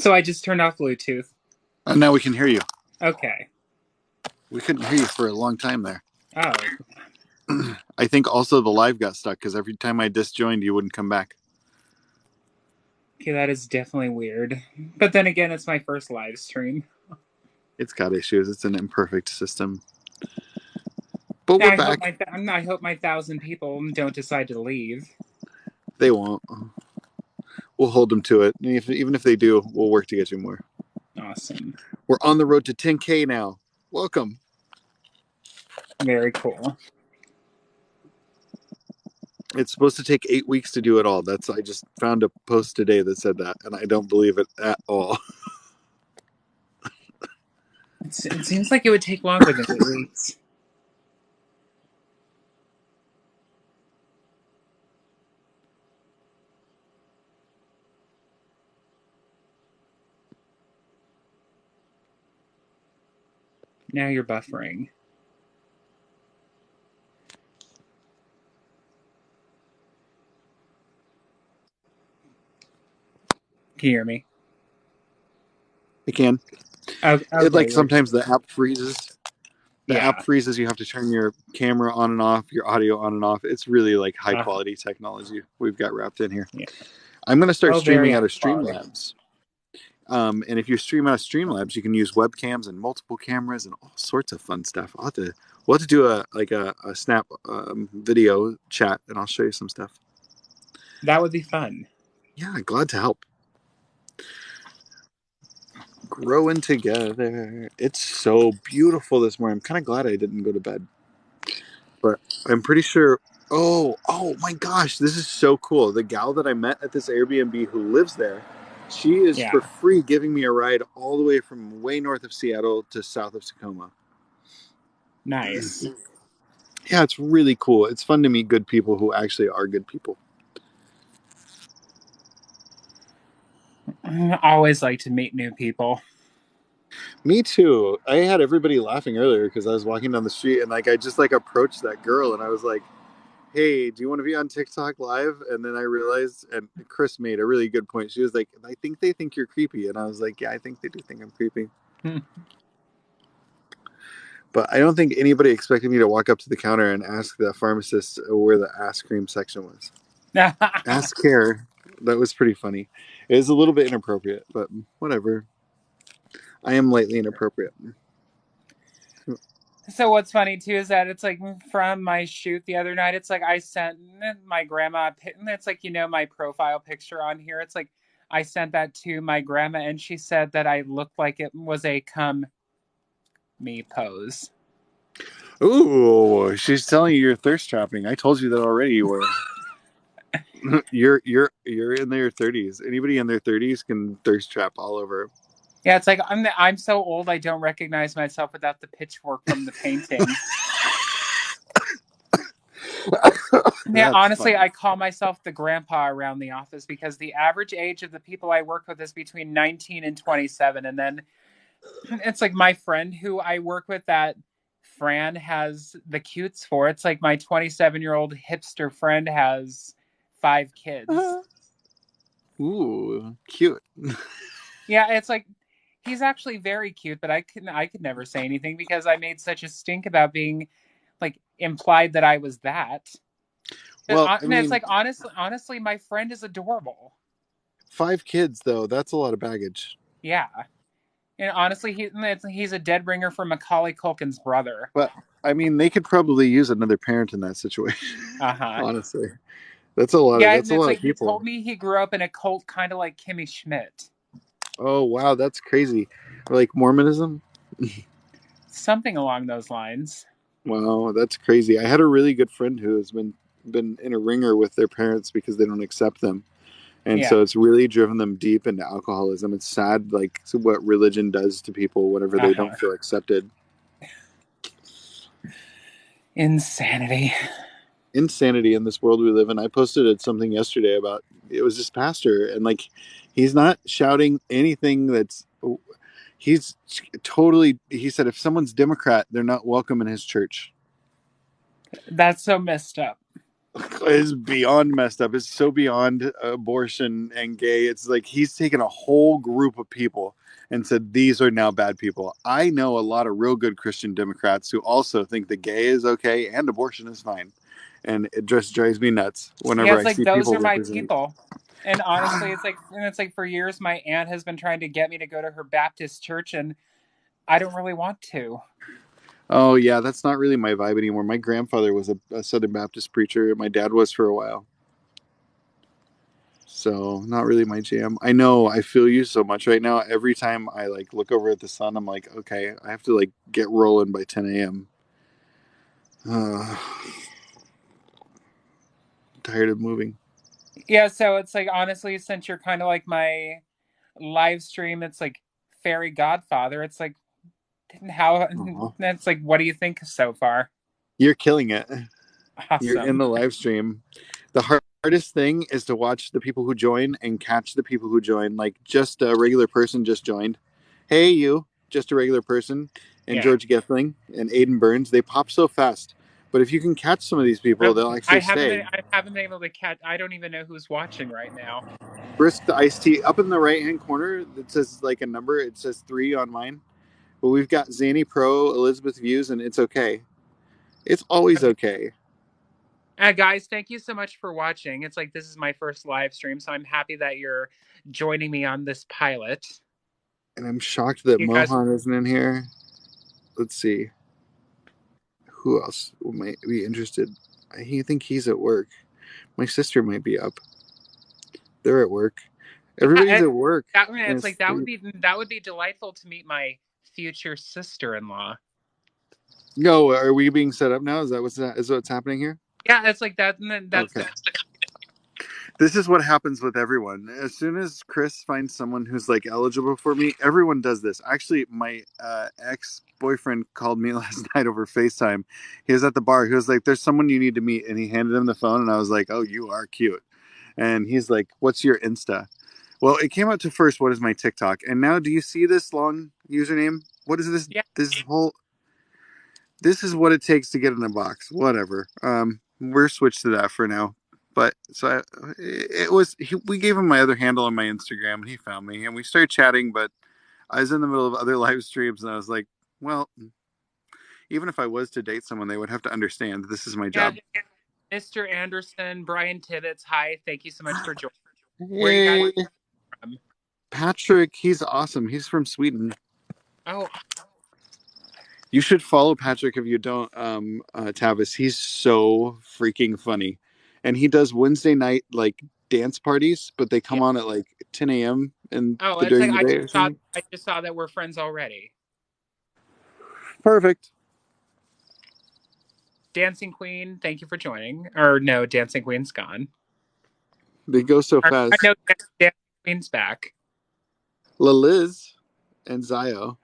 So I just turned off Bluetooth. Now we can hear you. Okay. We couldn't hear you for a long time there. Oh. I think also the live got stuck because every time I disjoined, you wouldn't come back. Okay, that is definitely weird. But then again, it's my first live stream. It's got issues. It's an imperfect system. But Now we're back. I hope my 1,000 people don't decide to leave. They won't. We'll hold them to it. And even if they do, we'll work to get you more. Awesome. We're on the road to 10K now. Welcome. Very cool. It's supposed to take 8 weeks to do it all. I just found a post today that said that, and I don't believe it at all. It seems like it would take longer than 8 weeks. Now you're buffering. Can you hear me? I can. Okay. Sometimes the app freezes. The app Yeah. freezes. You have to turn your camera on and off, your audio on and off. It's really like high Uh, quality technology we've got wrapped in here. yeah. I'm going to start Oh, very streaming out high of quality. Streamlabs. And if you stream out of Streamlabs, you can use webcams and multiple cameras and all sorts of fun stuff. We'll have to do a snap video chat, and I'll show you some stuff. That would be fun. Yeah, glad to help. Growing together. It's so beautiful this morning. I'm kind of glad I didn't go to bed, but I'm pretty sure. Oh my gosh, this is so cool. The gal that I met at this Airbnb who lives there, she is for Yeah. free giving me a ride all the way from way north of Seattle to south of Tacoma. Nice. Yeah, it's really cool. It's fun to meet good people who actually are good people. I always like to meet new people. Me too. I had everybody laughing earlier because I was walking down the street and I just approached that girl and I was like, "Hey, do you want to be on TikTok live?" And then I realized, and Chris made a really good point. She was like, "I think they think you're creepy," and I was like, "Yeah, I think they do think I'm creepy." But I don't think anybody expected me to walk up to the counter and ask the pharmacist where the ass cream section was. Ask care. That was pretty funny. It was a little bit inappropriate, but whatever. I am lightly inappropriate. So what's funny too is that it's like from my shoot the other night, it's like I sent my grandma, and it's like, my profile picture on here. It's like I sent that to my grandma and she said that I looked like it was a come me pose. Ooh, she's telling you you're thirst trapping. I told you that already. You were. You're in their 30s. Anybody in their 30s can thirst trap all over. Yeah, it's like I'm so old I don't recognize myself without the pitchfork from the painting. Yeah, That's honestly, funny. I call myself the grandpa around the office because the average age of the people I work with is between 19 and 27. And then it's like my friend who I work with that Fran has the cutes for. It's like my 27-year-old hipster friend has 5 kids. Ooh, cute. Yeah, it's like he's actually very cute, but I could never say anything because I made such a stink about being like implied that I was that. Well, I And it's mean, like honestly, my friend is adorable. 5 kids though, that's a lot of baggage. Yeah, and honestly, he's a dead ringer for Macaulay Culkin's brother. But I mean, they could probably use another parent in that situation. Uh huh. Honestly, that's a lot of Yeah, and it's like he people. told me he grew up in a cult, kind of like Kimmy Schmidt. Oh wow, that's crazy. Like Mormonism. Something along those lines. Wow, that's crazy. I had a really good friend who has been in a ringer with their parents because they don't accept them. And Yeah. so it's really driven them deep into alcoholism. It's sad, like what religion does to people whenever Uh they huh. don't feel accepted. Insanity. Insanity in this world we live in. I posted something yesterday about it was this pastor, and like he's not shouting anything that's. He's totally. He said if someone's Democrat, they're not welcome in his church. That's so messed up. is beyond messed up. It's so beyond abortion and gay. It's like he's taken a whole group of people and said these are now bad people. I know a lot of real good Christian Democrats who also think that gay is okay and abortion is fine, and it just drives me nuts Yeah, whenever it's I like see those people are my represent. people. And honestly, it's like for years my aunt has been trying to get me to go to her Baptist church, and I don't really want to. Oh yeah, that's not really my vibe anymore. My grandfather was a Southern Baptist preacher. My dad was for a while. So not really my jam. I know I feel you so much right now. Every time I like look over at the sun, I'm like, okay, I have to like get rolling by 10 a.m. Uh, tired of moving. Yeah, so it's like honestly, since you're kind of like my live stream, it's like fairy godfather. It's like how Aw. it's like what do you think so far? You're killing it. You're in Awesome. the live stream. The hardest thing is to watch the people who join and catch the people who join. Like just a regular person just joined. Hey, you, just a regular person, and Yeah. George Gethling and Aiden Burns. They pop so fast. But if you can catch some of these people, they'll I actually haven't stay. been I haven't been able to catch. I don't even know who's watching right now. Brisk the iced tea up in the right hand corner. It says like a number. It says 3 on mine. But we've got Zanny Pro, Elizabeth Views, and it's okay. It's always Okay. okay. Guys, thank you so much for watching. It's like this is my first live stream, so I'm happy that you're joining me on this pilot. And I'm shocked that You guys, Mohan isn't in here. Let's see. Who else might be interested? I think he's at work. My sister might be up. They're at work. yeah, Everybody's at work. And it's it's like that would be delightful to meet my future sister-in-law. no, are we being set up now? Is what's happening here? Yeah, it's like that. And then that's Okay. This is what happens with everyone. As soon as Chris finds someone who's like eligible for me, everyone does this. Actually, my ex boyfriend called me last night over FaceTime. He was at the bar. He was like, "There's someone you need to meet," and he handed him the phone. And I was like, "Oh, you are cute." And he's like, "What's your Insta?" Well, it came out to first, what is my TikTok? And now, do you see this long username? What is this? yeah, This whole. This is what it takes to get in a box. Whatever. We're switched to that for now. But so it was. We gave him my other handle on my Instagram, and he found me, and we started chatting. But I was in the middle of other live streams, and I was like, well, even if I was to date someone, they would have to understand this is my yeah. job. Mr. Anderson, Brian Tibbetts, hi. Thank you so much for joining. Where are you guys Hey, from? Patrick, he's awesome. He's from Sweden. Oh, You should follow Patrick if you don't, Tavis. He's so freaking funny, and he does Wednesday night like dance parties, but they yeah. come on at like 10 a.m. in Oh, the it's like during the day or something. I just saw that we're friends already. Perfect. Dancing Queen, thank you for joining. Or no, Dancing Queen's gone. They go so Or, I fast. know Dancing Queen's back. La Liz and Zio.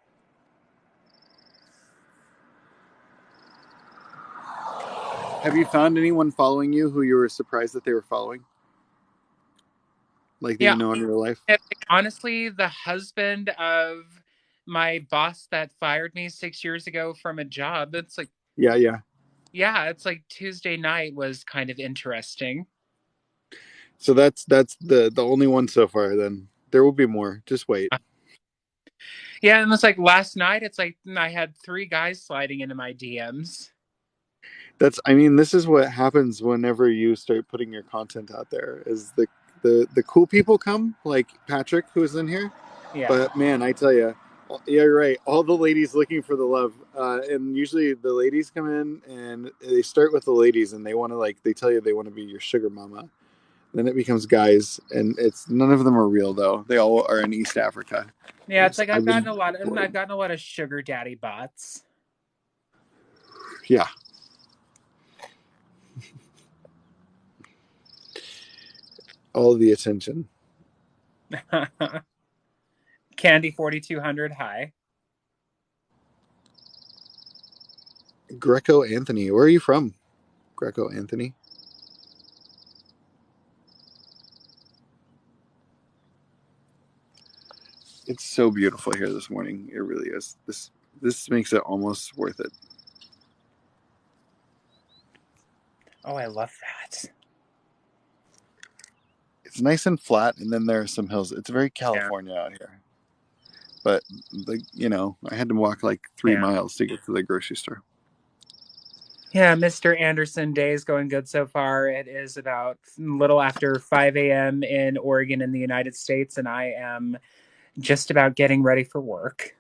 Have you found anyone following you who you were surprised that they were following, like that Yeah, you know in real life? honestly, the husband of my boss that fired me 6 years ago from a job, it's like, Yeah, yeah. yeah, it's like Tuesday night was kind of interesting. So that's the only one so far. Then there will be more. Just wait. Yeah, and it's like last night, it's like I had three guys sliding into my DMs. That's I mean, this is what happens whenever you start putting your content out there is the cool people come, like Patrick who's in here. Yeah. But man, I tell you, yeah, you're right. All the ladies looking for the love, and usually the ladies come in and they start with the ladies, and they want to like they tell you they want to be your sugar mama. Then it becomes guys, and it's none of them are real though. They all are in East Africa. Yeah, it's like I've been I've gotten a lot of sugar daddy bots. yeah, all the attention. Candy 4200, hi. Greco Anthony, where are you from? Greco Anthony. It's so beautiful here this morning. It really is. This makes it almost worth it. Oh, I love that. that. It's nice and flat, and then there are some hills. It's very Yeah. California out here. But I had to walk like 3 miles to get to the grocery store. Yeah, Mr. Anderson, day is going good so far. It is about a little after 5 a.m. in Oregon in the United States, and I am just about getting ready for work.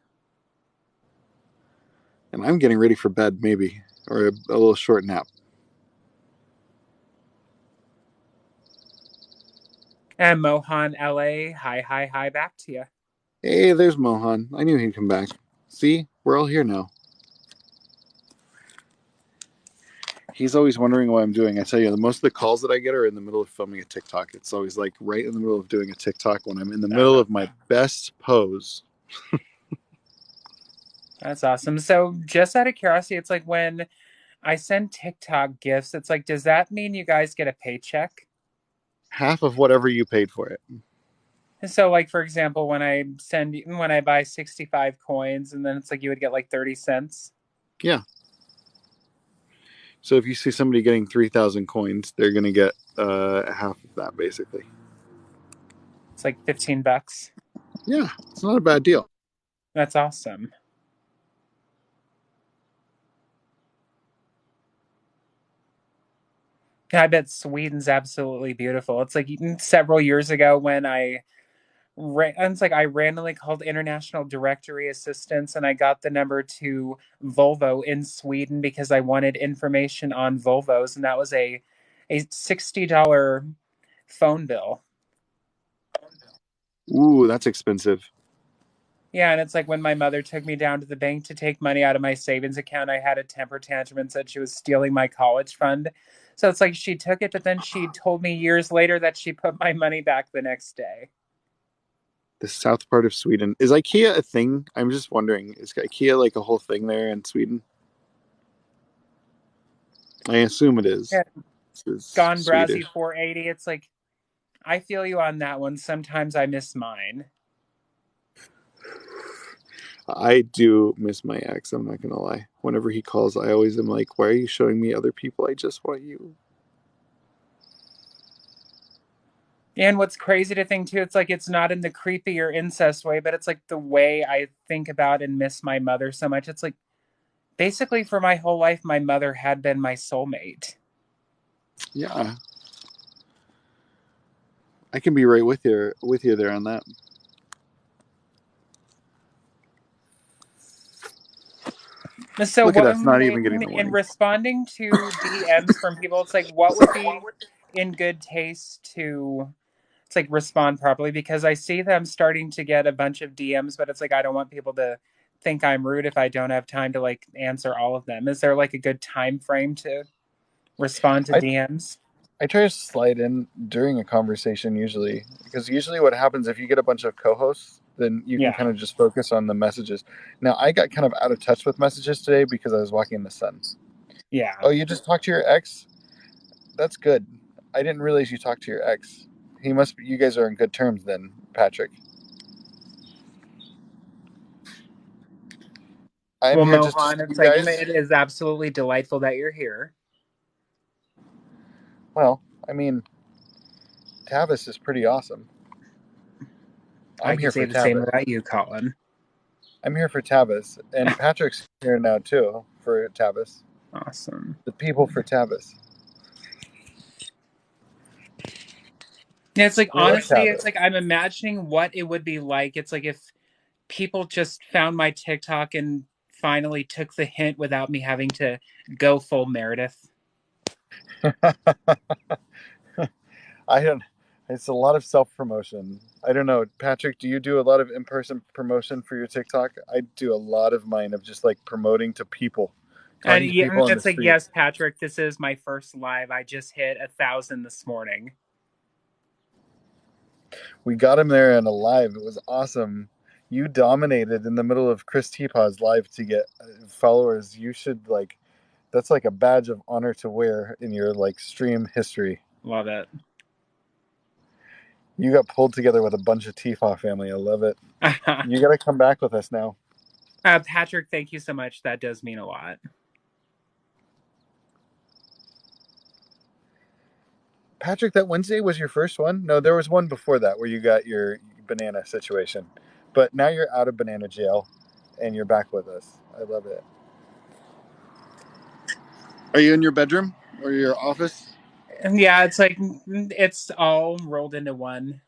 And I'm getting ready for bed, maybe, or a little short nap. And Mohan, LA, hi, hi, hi, back to you. Hey, there's Mohan. I knew he'd come back. See, we're all here now. He's always wondering what I'm doing. I tell you, most of the calls that I get are in the middle of filming a TikTok. It's always like right in the middle of doing a TikTok when I'm in the middle of my best pose. That's awesome. So, just out of curiosity, it's like when I send TikTok gifts, it's like, does that mean you guys get a paycheck? Half of whatever you paid for it. So, like for example, when I buy 65 coins, and then it's like you would get like 30 cents. Yeah. So if you see somebody getting 3,000 coins, they're going to get half of that, basically. It's like $15. Yeah, it's not a bad deal. That's awesome. Yeah, I bet Sweden's absolutely beautiful. It's like several years ago when it's like I randomly called International Directory Assistance and I got the number to Volvo in Sweden because I wanted information on Volvos, and that was a $60 phone bill. Ooh, that's expensive. Yeah, and it's like when my mother took me down to the bank to take money out of my savings account, I had a temper tantrum and said she was stealing my college fund. So it's like she took it, but then she told me years later that she put my money back the next day. The south part of Sweden. Is IKEA a thing? I'm just wondering. Is IKEA like a whole thing there in Sweden? I assume it is. Yeah, This is Gone Swedish. Brazy 480. It's like I feel you on that one. Sometimes I miss mine. I do miss my ex. I'm not gonna lie. Whenever he calls, I always am like, "Why are you showing me other people? I just want you." And what's crazy to think too, it's like it's not in the creepy or incest way, but it's like the way I think about and miss my mother so much. It's like basically for my whole life, my mother had been my soulmate. Yeah, I can be right with you there on that. So Look at what us, not even getting the in warning. responding to DMs from people, it's like what would be in good taste to it's like respond properly, because I see them starting to get a bunch of DMs, but it's like I don't want people to think I'm rude if I don't have time to like answer all of them. Is there like a good time frame to respond to I DMs? I try to slide in during a conversation usually, because usually what happens if you get a bunch of co-hosts, then you can Yeah. kind of just focus on the messages. Now I got kind of out of touch with messages today because I was walking in the sun. Yeah. Oh, you just talked to your ex? That's good. I didn't realize you talked to your ex. He must be, you guys are in good terms then, Patrick. I'm Well, here just to see Mohan, you it's like guys. it is absolutely delightful that you're here. Well, I mean, Tavis is pretty awesome. I I'm could here say for the same Tavis. about you, Colin. I'm here for Tavis, and Patrick's here now too for Tavis. Awesome. The people for Tavis. Yeah, it's like We love honestly, Tavis. it's like I'm imagining what it would be like. It's like if people just found my TikTok and finally took the hint without me having to go full Meredith. I don't. It's a lot of self promotion. I don't know, Patrick. Do you do a lot of in person promotion for your TikTok? I do a lot of mine of just like promoting to people, And talking to yeah, people on the it's like, street. yes, Patrick, this is my first live. I just hit 1,000 this morning. We got him there and alive. It was awesome. You dominated in the middle of Chris Teapaw's live to get followers. You should like. That's like a badge of honor to wear in your like stream history. Love it. You got pulled together with a bunch of Tifa family. I love it. You got to come back with us now. Patrick, thank you so much. That does mean a lot. Patrick, that Wednesday was your first one? No, there was one before that where you got your banana situation. But now you're out of banana jail and you're back with us. I love it. Are you in your bedroom or your office? And yeah, it's like it's all rolled into one.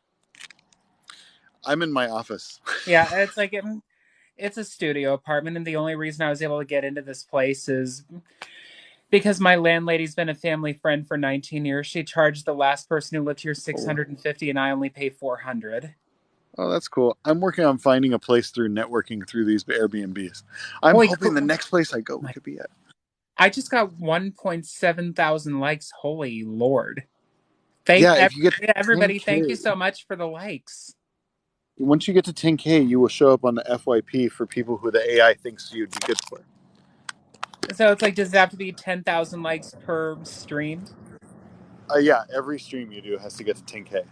I'm in my office. Yeah, it's like it's a studio apartment, and the only reason I was able to get into this place is because my landlady's been a family friend for 19 years. She charged the last person who lived here Oh, 650, and I only pay 400. oh, that's cool. I'm working on finding a place through networking through these Airbnbs. I'm Holy hoping the cool! next place I go we My, could be at. I just got 1.7 thousand likes. Holy Lord! Thank Yeah, if you get everybody. Thank you 10K, so much for the likes. once you get to 10K, you will show up on the FYP for people who the AI thinks you'd be good for. So it's like, does it have to be 10,000 likes per stream? Yeah, every stream you do has to get to 10K.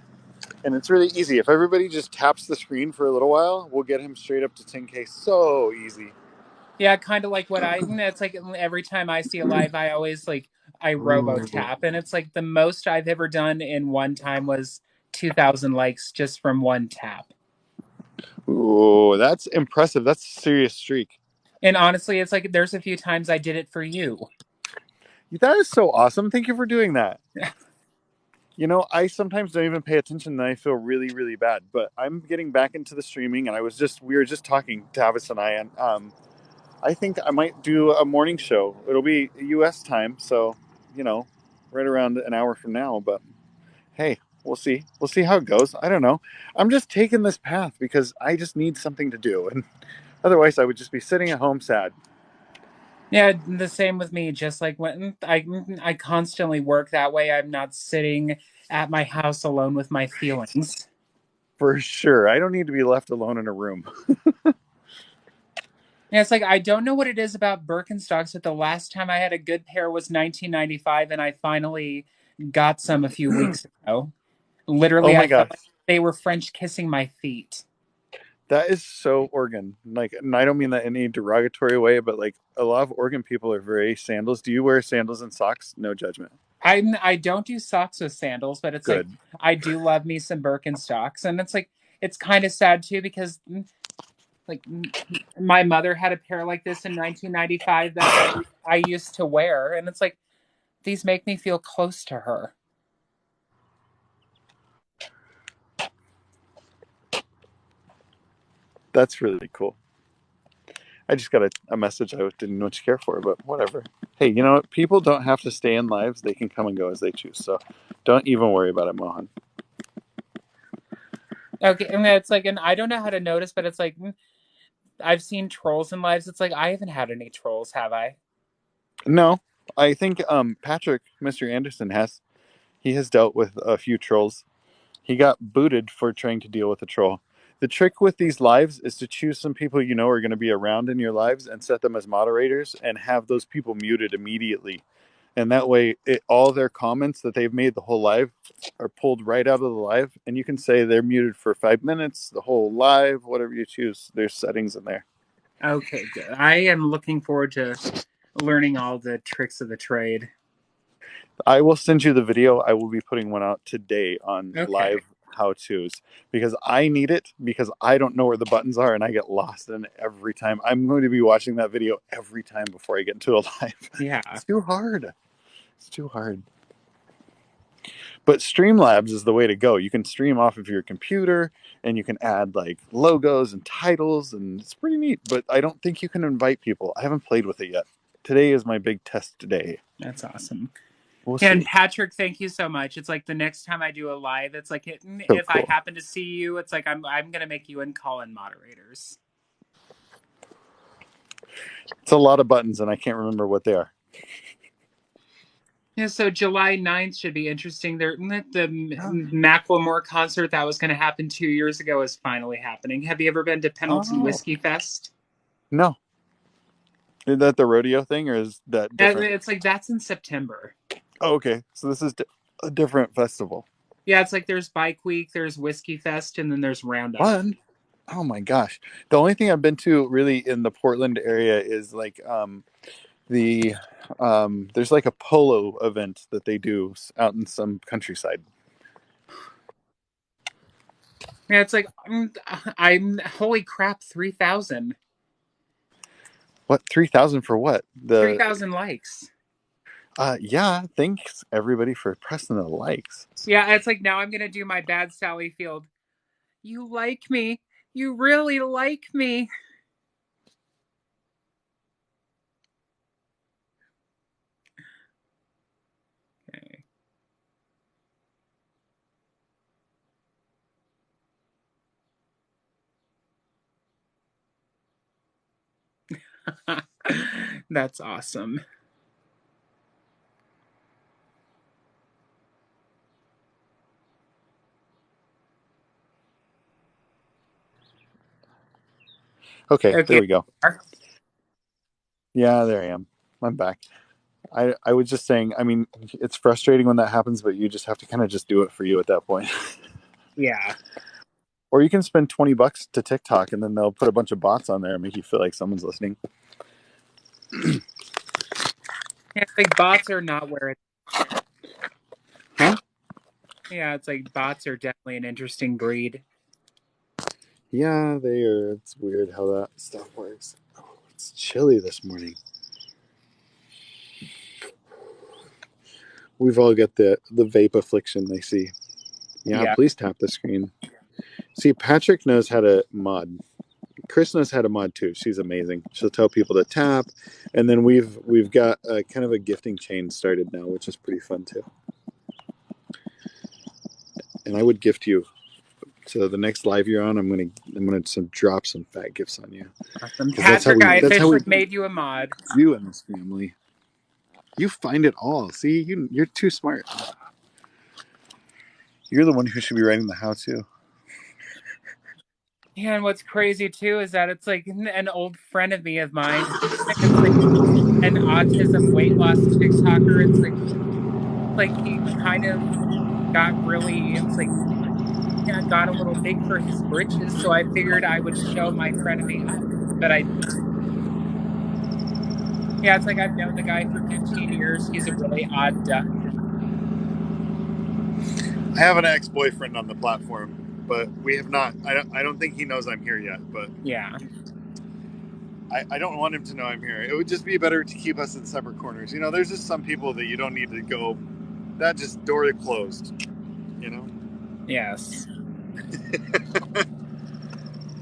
And it's really easy. If everybody just taps the screen for a little while, we'll get him straight up to 10K so easy. Yeah, kind of like what I. It's like every time I see a live, I always like I robo tap, and it's like the most I've ever done in one time was 2,000 likes just from one tap. Ooh, that's impressive. That's a serious streak. And honestly, it's like there's a few times I did it for you. That is so awesome. Thank you for doing that. You know, I sometimes don't even pay attention and I feel really, really bad. But I'm getting back into the streaming and we were just talking, Tavis and I, and I think I might do a morning show. It'll be US time, so, you know, right around an hour from now. But hey, we'll see. We'll see how it goes. I don't know. I'm just taking this path because I just need something to do. And otherwise, I would just be sitting at home sad. Yeah, the same with me. Just like when I constantly work that way, I'm not sitting at my house alone with my feelings. For sure. I don't need to be left alone in a room. Yeah, it's like I don't know what it is about Birkenstocks, but the last time I had a good pair was 1995, and I finally got some a few weeks ago. Oh Literally, my I felt gosh. like they were French kissing my feet. That is so Oregon. Like, and I don't mean that in any derogatory way, but like a lot of Oregon people are very sandals. Do you wear sandals and socks? No judgment. I don't do socks with sandals, but it's like Good. I do love me some Birkenstocks, and it's like it's kind of sad too because like my mother had a pair like this in 1995 that I used to wear, and it's like these make me feel close to her. That's really cool. I just got a message I didn't much care for, but whatever. Hey, you know what? People don't have to stay in lives. They can come and go as they choose. So don't even worry about it, Mohan. Okay, and it's like, and I don't know how to notice, but it's like I've seen trolls in lives. It's like I haven't had any trolls, have I? No, I think Patrick, Mr. Anderson, has. He has dealt with a few trolls. He got booted for trying to deal with a troll. The trick with these lives is to choose some people you know are going to be around in your lives and set them as moderators and have those people muted immediately. And that way, all their comments that they've made the whole live are pulled right out of the live. And you can say they're muted for 5 minutes, the whole live, whatever you choose. There's settings in there. Okay, good. I am looking forward to learning all the tricks of the trade. I will send you the video. I will be putting one out today on Okay. live how to's because I need it because I don't know where the buttons are and I get lost in it every time. I'm going to be watching that video every time before I get into a live. Yeah. It's too hard. It's too hard. But Streamlabs is the way to go. You can stream off of your computer and you can add like logos and titles and it's pretty neat. But I don't think you can invite people. I haven't played with it yet. Today is my big test day. That's awesome. We'll And see. Patrick, thank you so much. It's like the next time I do a live, it's like So if I cool. happen to see you, it's like I'm gonna make you and Colin moderators. It's a lot of buttons and I can't remember what they are. Yeah, so July 9th should be interesting. The Macklemore concert that was going to happen 2 years ago is finally happening. Have you ever been to Pendleton Oh, Whiskey Fest? no. Is that the rodeo thing or is that different? It's like that's in September. Oh, okay. So this is a different festival. Yeah, it's like there's Bike Week, there's Whiskey Fest, and then there's Roundup. Fun. Oh my gosh. The only thing I've been to really in the Portland area is like the there's like a polo event that they do out in some countryside. Yeah, it's like I'm holy crap, 3,000. What 3,000 for what? The 3,000 likes. yeah, thanks everybody for pressing the likes. Yeah, it's like now I'm gonna do my bad Sally Field. You like me. You really like me. Okay. That's awesome. Okay, there Okay. we go. Yeah, there I am. I'm back. I was just saying, I mean, it's frustrating when that happens, but you just have to kind of just do it for you at that point. Yeah. Or you can spend $20 to TikTok and then they'll put a bunch of bots on there and make you feel like someone's listening. Yeah, it's like bots are not where it's. Huh? Yeah, it's like bots are definitely an interesting breed. Yeah, they are. It's weird how that stuff works. Oh, it's chilly this morning. We've all got the vape affliction, they see. Yeah, Yeah. please tap the screen. See, Patrick knows how to mod. Chris knows how to mod too. She's amazing. She'll tell people to tap, and then we've got a kind of a gifting chain started now, which is pretty fun too. And I would gift you. So the next live you're on, I'm gonna drop some fat gifts on you Awesome. because that's how Patrick, we I that's how we officially made you a mod. do in this family. You find it all. See, you're too smart. You're the one who should be writing the how to. Yeah, and what's crazy too is that it's like an old friend of me of mine. It's like an autism weight loss TikToker. It's like he kind of got really it's like yeah, got a little big for his britches, so I figured I would show my frenemy up. But I yeah, it's like I've known the guy for 15 years. He's a really odd duck. I have an ex-boyfriend on the platform, but we have not. I don't think he knows I'm here yet. But Yeah. I don't want him to know I'm here. It would just be better to keep us in separate corners. You know, there's just some people that you don't need to go. That just door closed. You know. Yes.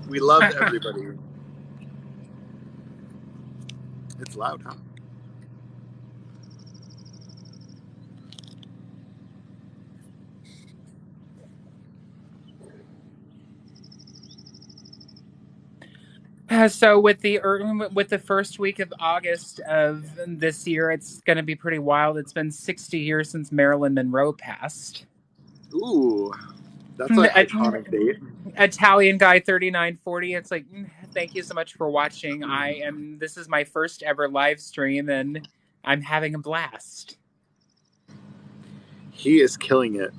We love everybody. It's loud, huh? So with the first week of August of this year, it's going to be pretty wild. It's been 60 years since Marilyn Monroe passed. Ooh, that's an iconic date. Italian guy 3940. It's like thank you so much for watching. This is my first ever live stream and I'm having a blast. He is killing it.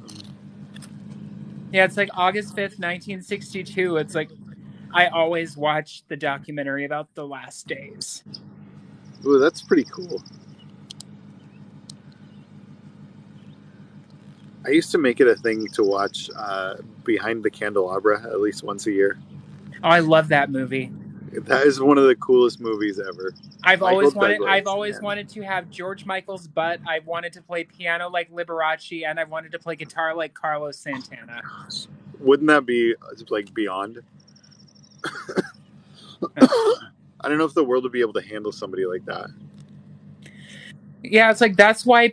Yeah, it's like August 5th, 1962. It's like I always watch the documentary about the last days. Ooh, that's pretty cool. I used to make it a thing to watch Behind the Candelabra at least once a year. Oh, I love that movie. That is one of the coolest movies ever. Michael I've Douglas, always man. wanted to have George Michael's butt. I've wanted to play piano like Liberace and I've wanted to play guitar like Carlos Santana. Wouldn't that be like beyond? I don't know if the world would be able to handle somebody like that. Yeah, it's like that's why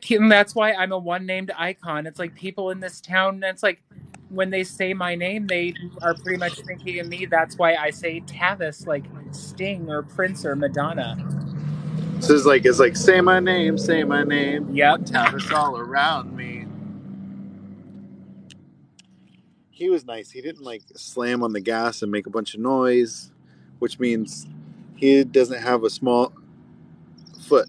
I'm a one named icon. It's like people in this town. It's like when they say my name, they are pretty much thinking of me. That's why I say Tavis, like Sting or Prince or Madonna. So it's like say my name, say my name. Yep. What Tavis all around me. He was nice. He didn't like slam on the gas and make a bunch of noise, which means he doesn't have a small foot.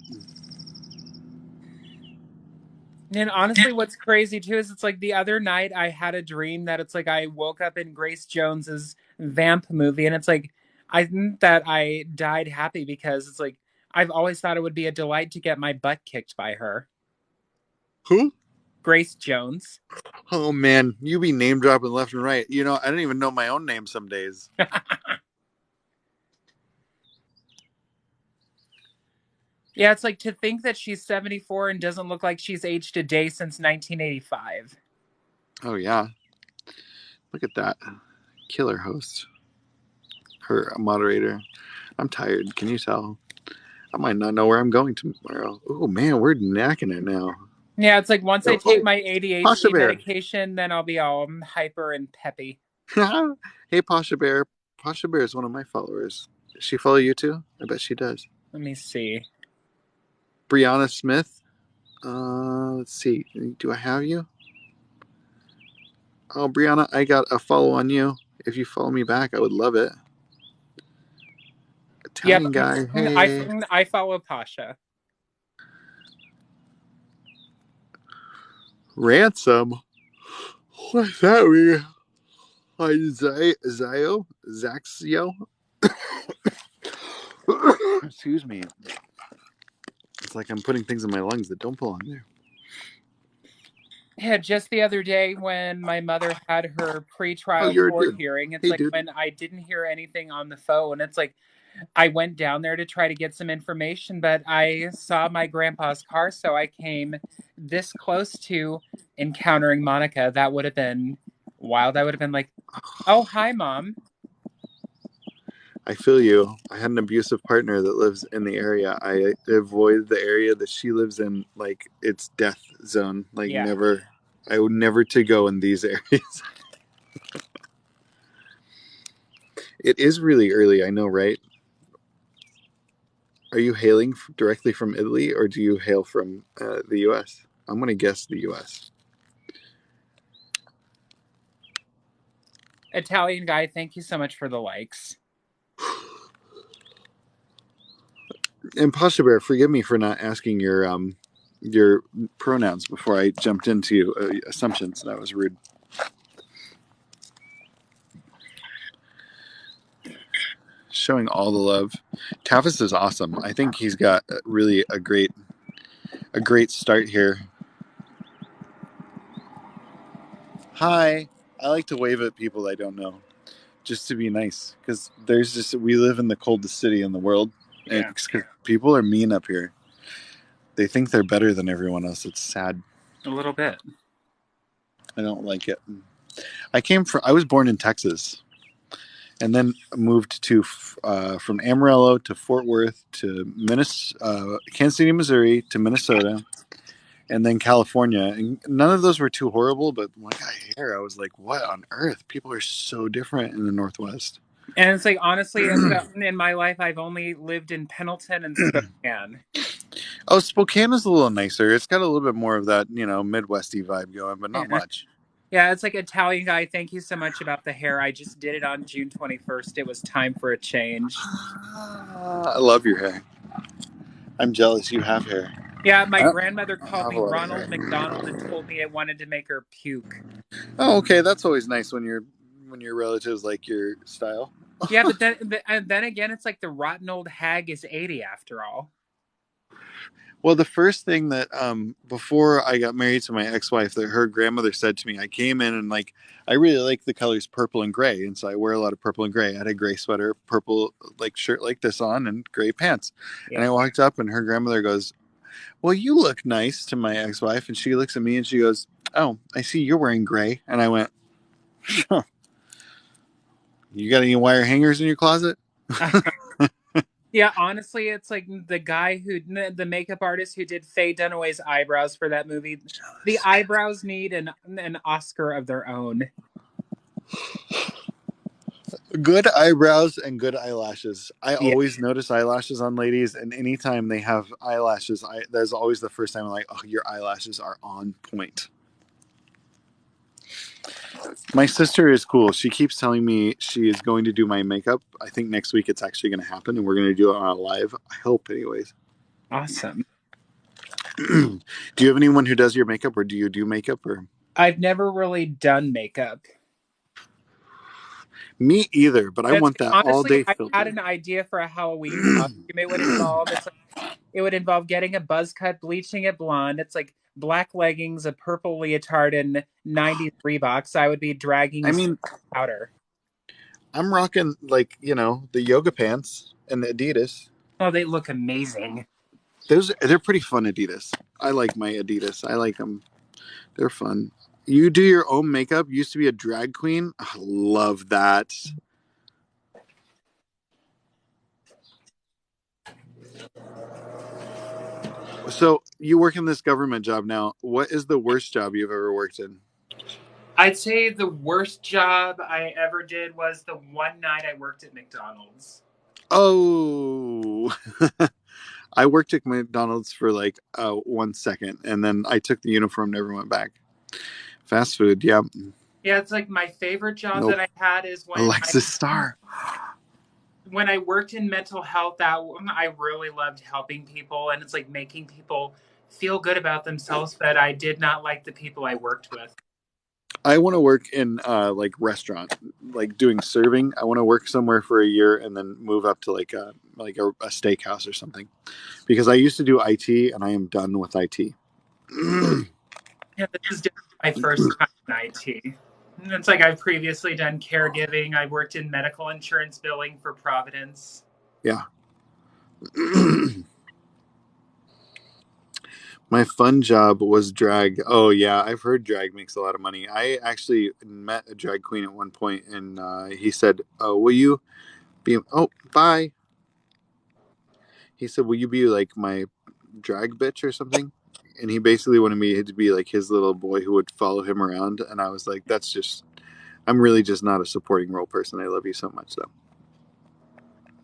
And honestly, what's crazy too is it's like the other night I had a dream that it's like I woke up in Grace Jones's Vamp movie, and it's like I think that I died happy because it's like I've always thought it would be a delight to get my butt kicked by her. Who? Grace Jones. Oh man, you be name dropping left and right. You know, I don't even know my own name some days. Yeah, it's like to think that she's 74 and doesn't look like she's aged a day since 1985. Oh yeah, look at that killer host, her moderator. I'm tired. Can you tell? I might not know where I'm going tomorrow. Oh man, we're knacking it now. Yeah, it's like once I take my Pasha ADHD Bear. medication, then I'll be all hyper and peppy. Hey, Pasha Bear. Pasha Bear is one of my followers. Does she follow you too? I bet she does. Let me see. Brianna Smith. Let's see. Do I have you? Oh, Brianna, I got a follow on you. If you follow me back, I would love it. Italian guy. Hey. I follow Pasha. Ransom. What's that mean? Zio? Zaxio? Excuse me. It's like I'm putting things in my lungs that don't belong there. Yeah, just the other day when my mother had her pre-trial court hearing, it's like when I didn't hear anything on the phone, it's like I went down there to try to get some information, but I saw my grandpa's car, so I came this close to encountering Monica. That would have been wild. I would have been like, oh, hi, Mom. I feel you. I had an abusive partner that lives in the area. I avoid the area that she lives in, like it's death zone. Like never. I would never to go in these areas. It is really early, I know, right? Are you hailing directly from Italy or do you hail from the U.S.? I'm going to guess the U.S. Italian guy, thank you so much for the likes. And Pasha Bear, forgive me for not asking your pronouns before I jumped into assumptions. That was rude. Showing all the love. Tavis is awesome. I think he's got really a great start here. Hi. I like to wave at people I don't know, just to be nice, because we live in the coldest city in the world, and people are mean up here. They think they're better than everyone else. It's sad. A little bit. I don't like it. I was born in Texas, and then moved to from Amarillo to Fort Worth to Kansas City, Missouri to Minnesota, and then California. And none of those were too horrible, but when I got here, I was like, what on earth? People are so different in the Northwest. And it's like, honestly, in my life, I've only lived in Pendleton and Spokane. Oh, Spokane is a little nicer. It's got a little bit more of that, Midwesty vibe going, but not much. Yeah, it's like Italian guy. Thank you so much about the hair. I just did it on June 21st. It was time for a change. I love your hair. I'm jealous you have hair. Yeah, my grandmother called me Ronald McDonald and told me it wanted to make her puke. Oh, okay. That's always nice when your relatives like your style. Yeah, but then again, it's like the rotten old hag is 80 after all. Well, the first thing that before I got married to my ex-wife, that her grandmother said to me, I came in and I really like the colors purple and gray, and so I wear a lot of purple and gray. I had a gray sweater, purple shirt like this on, and gray pants. Yeah. And I walked up, and her grandmother goes, "Well, you look nice," to my ex-wife, and she looks at me and she goes, "Oh, I see you're wearing gray," and I went, "Huh. You got any wire hangers in your closet?" Yeah, honestly, it's like the makeup artist who did Faye Dunaway's eyebrows for that movie. The eyebrows need an Oscar of their own. Good eyebrows and good eyelashes. I always notice eyelashes on ladies, and anytime they have eyelashes, that's always the first time I'm like, oh, your eyelashes are on point. My sister is cool. She keeps telling me she is going to do my makeup. I think next week it's actually going to happen, and we're going to do it on a live. I hope, anyways. Awesome. Do you have anyone who does your makeup, or do you do makeup? Or I've never really done makeup. Me either, but I want that honestly, all day I filter. had an idea for a Halloween costume it would involve. It's like, it would involve getting a buzz cut, bleaching it blonde. It's like black leggings, a purple leotard, and 90s Reeboks. I would be I dragging mean, powder. I'm rocking like, the yoga pants and the Adidas. Oh, they look amazing. They're pretty fun Adidas. I like my Adidas. I like them. They're fun. You do your own makeup. You used to be a drag queen. I love that. So you work in this government job now. What is the worst job you've ever worked in? I'd say the worst job I ever did was the one night I worked at McDonald's. Oh, I worked at McDonald's for like 1 second, and then I took the uniform, never went back. Fast food, yeah. Yeah, it's like my favorite job Nope. that I had is Alexis Star. when I worked in mental health. That I really loved helping people, and it's like making people feel good about themselves. But I did not like the people I worked with. I want to work in like restaurant, like doing serving. I want to work somewhere for a year and then move up to like a steakhouse or something, because I used to do IT and I am done with IT. Yeah, this is my first time in IT. It's like I've previously done caregiving. I worked in medical insurance billing for Providence. Yeah. My fun job was drag. Oh yeah, I've heard drag makes a lot of money. I actually met a drag queen at one point, and he said, "Will you be?" Oh, bye. He said, "Will you be like my drag bitch or something?" And he basically wanted me to be like his little boy who would follow him around. And I was like, "That's just. I'm really just not a supporting role person. I love you so much, though.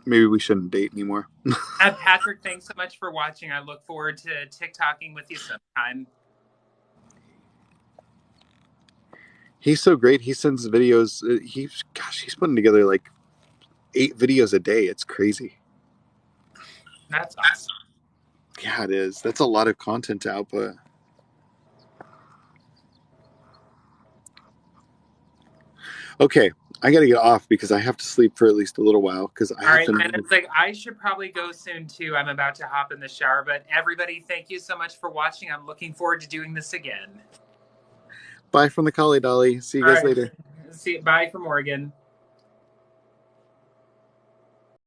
Maybe we shouldn't date anymore." Patrick, thanks so much for watching. I look forward to TikToking with you sometime. He's so great. He sends videos. He's putting together like 8 videos a day. It's crazy. That's awesome. Yeah, it is. That's a lot of content to output. Okay, I got to get off because I have to sleep for at least a little while because I All have right, to. man. It's like I should probably go soon too. I'm about to hop in the shower. But everybody, thank you so much for watching. I'm looking forward to doing this again. Bye from the Collie Dolly. See you All guys right. later. See. Bye from Oregon.